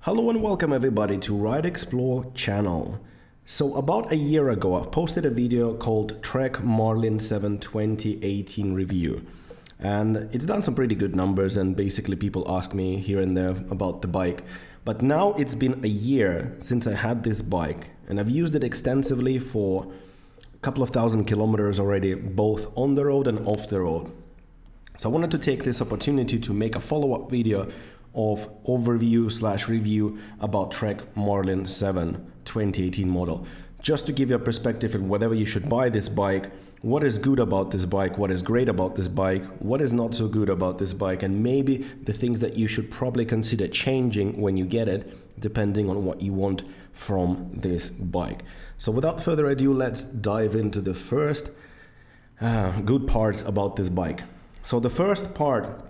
Hello and welcome everybody to Ride Explore channel. So about a year ago I've posted a video called Trek Marlin 7 2018 review, and it's done some pretty good numbers, and basically people ask me here and there about the bike. But now it's been a year since I had this bike, and I've used it extensively for a couple of thousand kilometers already, both on the road and off the road. So I wanted to take this opportunity to make a follow-up video of overview/review about Trek Marlin 7 2018 model, just to give you a perspective of whether you should buy this bike, what is good about this bike, what is great about this bike, what is not so good about this bike, and maybe the things that you should probably consider changing when you get it, depending on what you want from this bike. So without further ado, let's dive into the first good parts about this bike. So the first part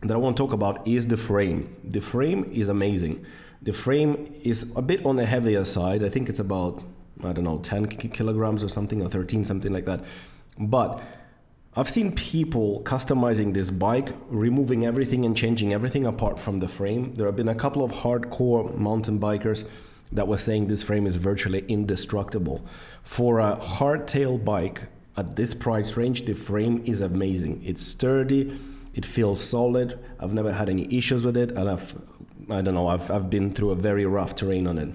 that I want to talk about is the frame. The frame is amazing. The frame is a bit on the heavier side. I think it's about, 10 kilograms or something, or 13, something like that. But I've seen people customizing this bike, removing everything and changing everything apart from the frame. There have been a couple of hardcore mountain bikers that were saying this frame is virtually indestructible. For a hardtail bike at this price range, the frame is amazing. It's sturdy. It feels solid. I've never had any issues with it, and I've been through a very rough terrain on it.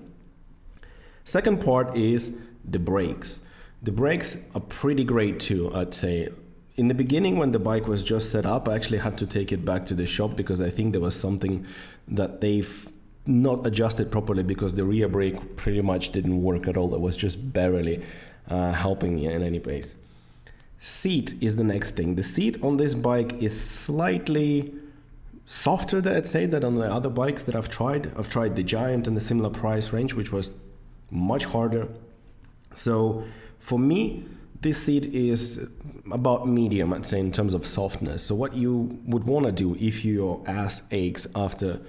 Second part is the brakes. The brakes are pretty great too, I'd say. In the beginning, when the bike was just set up, I actually had to take it back to the shop because I think there was something that they've not adjusted properly, because the rear brake pretty much didn't work at all. It was just barely helping me in any case. Seat is the next thing. The seat on this bike is slightly softer, I'd say, than on the other bikes that I've tried. I've tried the Giant in the similar price range, which was much harder. So for me, this seat is about medium, I'd say, in terms of softness. So what you would want to do if your ass aches after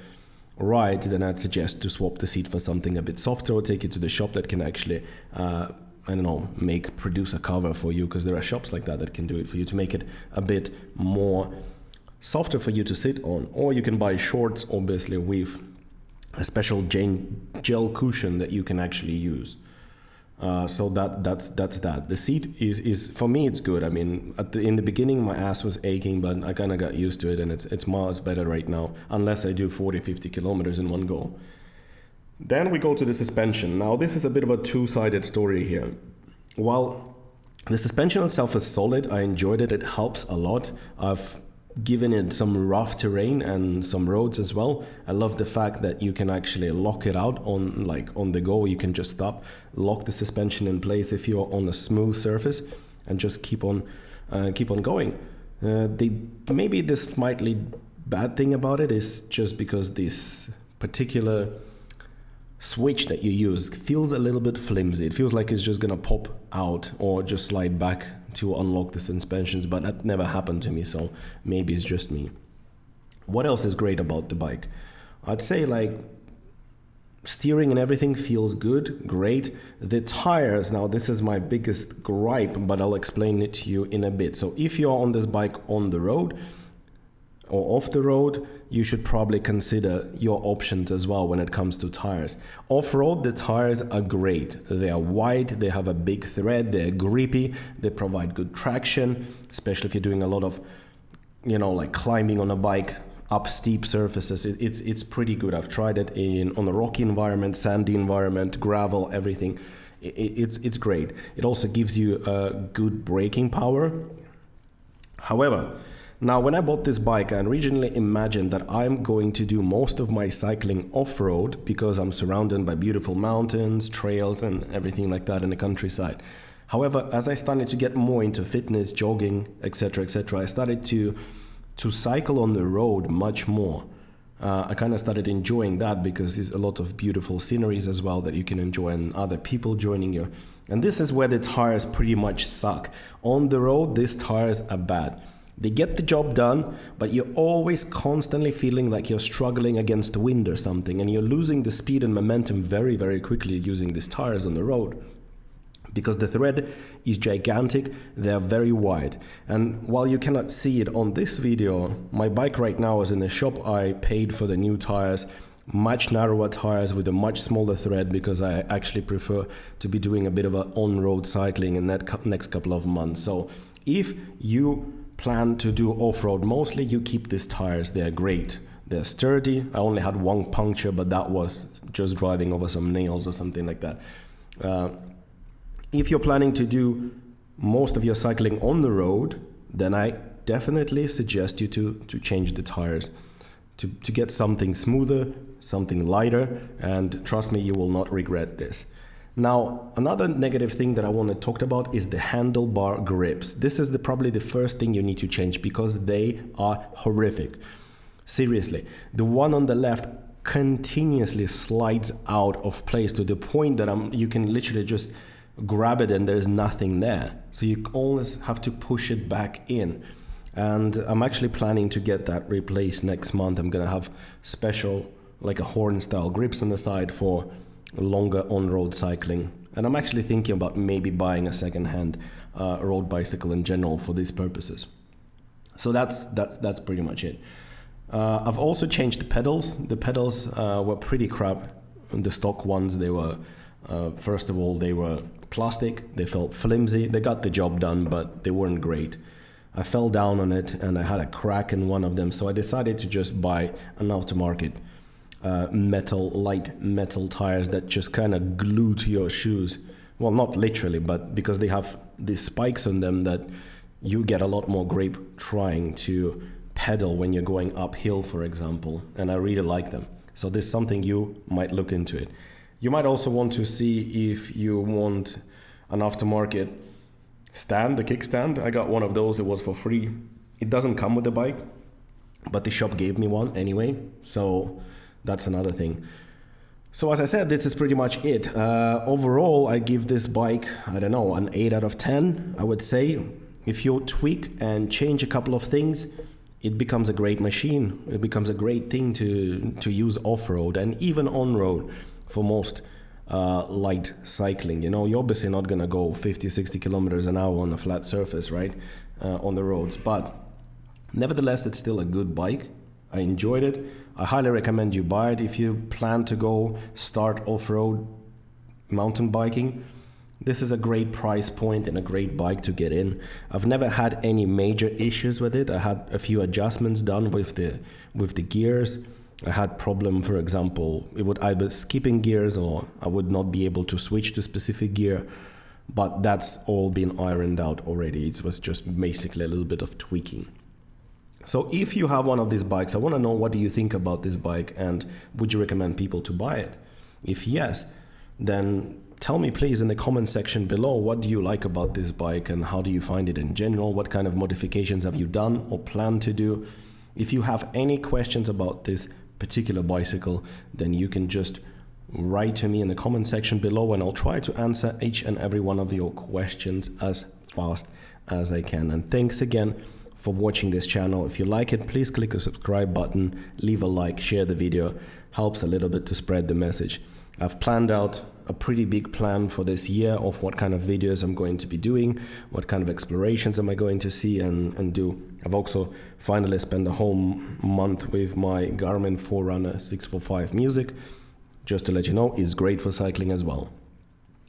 a ride, then I'd suggest to swap the seat for something a bit softer, or take it to the shop that can actually produce a cover for you, because there are shops like that can do it for you to make it a bit more softer for you to sit on. Or you can buy shorts, obviously, with a special gel cushion that you can actually use. So that's that. The seat is for me, it's good. I mean, in the beginning my ass was aching, but I kind of got used to it, and it's miles better right now, unless I do 40-50 kilometers in one go. Then we go to the suspension. Now this is a bit of a two-sided story here. While the suspension itself is solid, I enjoyed it, it helps a lot. I've given it some rough terrain and some roads as well. I love the fact that you can actually lock it out on the go. You can just stop, lock the suspension in place if you're on a smooth surface, and just keep on going. Maybe the slightly bad thing about it is just because this particular switch that you use feels a little bit flimsy. It feels like it's just gonna pop out or just slide back to unlock the suspensions, but that never happened to me, so maybe it's just me. What else is great about the bike? I'd say steering and everything feels good, great. The tires, now this is my biggest gripe, but I'll explain it to you in a bit. So if you're on this bike on the road or off the road, you should probably consider your options as well when it comes to tires. Off-road, the tires are great. They are wide, they have a big tread, they're grippy, they provide good traction, especially if you're doing a lot of, climbing on a bike up steep surfaces. It's pretty good. I've tried it on a rocky environment, sandy environment, gravel, everything. It's great. It also gives you good braking power. However, now, when I bought this bike, I originally imagined that I'm going to do most of my cycling off-road, because I'm surrounded by beautiful mountains, trails, and everything like that in the countryside. However, as I started to get more into fitness, jogging, etc., I started to cycle on the road much more. I kind of started enjoying that, because there's a lot of beautiful sceneries as well that you can enjoy, and other people joining you. And this is where the tires pretty much suck. On the road, these tires are bad. They get the job done, but you're always constantly feeling like you're struggling against the wind or something, and you're losing the speed and momentum very, very quickly using these tires on the road. Because the tread is gigantic, they're very wide. And while you cannot see it on this video, my bike right now is in the shop. I paid for the new tires much narrower tires with a much smaller tread, because I actually prefer to be doing a bit of a on-road cycling in that next couple of months. So if you plan to do off-road mostly, you keep these tires. They're great. They're sturdy. I only had one puncture, but that was just driving over some nails or something like that. If you're planning to do most of your cycling on the road, then I definitely suggest you to change the tires to get something smoother, something lighter, and trust me, you will not regret this. Now, another negative thing that I want to talk about is the handlebar grips. This is probably the first thing you need to change, because they are horrific. Seriously, the one on the left continuously slides out of place to the point that you can literally just grab it and there's nothing there. So you always have to push it back in. And I'm actually planning to get that replaced next month. I'm going to have special, like a horn style grips on the side for longer on-road cycling. And I'm actually thinking about maybe buying a second-hand road bicycle in general for these purposes. So that's pretty much it. I've also changed the pedals. The pedals were pretty crap. The stock ones, they were, first of all, they were plastic. They felt flimsy. They got the job done, but they weren't great. I fell down on it and I had a crack in one of them, so I decided to just buy an aftermarket light metal tires that just kind of glue to your shoes. Well, not literally, but because they have these spikes on them that you get a lot more grip trying to pedal when you're going uphill, for example, and I really like them. So this is something you might look into it. You might also want to see if you want an aftermarket stand, a kickstand. I got one of those. It was for free. It doesn't come with the bike, but the shop gave me one anyway, so that's another thing. So as I said, this is pretty much it. Overall, I give this bike, I don't know, an 8 out of 10, I would say. If you tweak and change a couple of things, it becomes a great machine. It becomes a great thing to use off-road and even on-road for most light cycling. You know, you're obviously not going to go 50, 60 kilometers an hour on a flat surface, right, on the roads. But nevertheless, it's still a good bike. I enjoyed it. I highly recommend you buy it if you plan to go start off-road mountain biking. This is a great price point and a great bike to get in. I've never had any major issues with it. I had a few adjustments done with the gears. I had problem, for example, it would either skipping gears or I would not be able to switch to specific gear, but that's all been ironed out already. It was just basically a little bit of tweaking. So if you have one of these bikes, I want to know, what do you think about this bike, and would you recommend people to buy it? If yes, then tell me please in the comment section below, what do you like about this bike and how do you find it in general? What kind of modifications have you done or plan to do? If you have any questions about this particular bicycle, then you can just write to me in the comment section below and I'll try to answer each and every one of your questions as fast as I can. And thanks again for watching this channel. If you like it, please click the subscribe button, leave a like, share the video. Helps a little bit to spread the message. I've planned out a pretty big plan for this year of what kind of videos I'm going to be doing, what kind of explorations am I going to see and do. I've also finally spent a whole month with my Garmin Forerunner 645 Music. Just to let you know, it's great for cycling as well.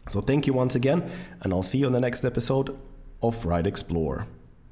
So thank you once again, and I'll see you on the next episode of Ride Explorer.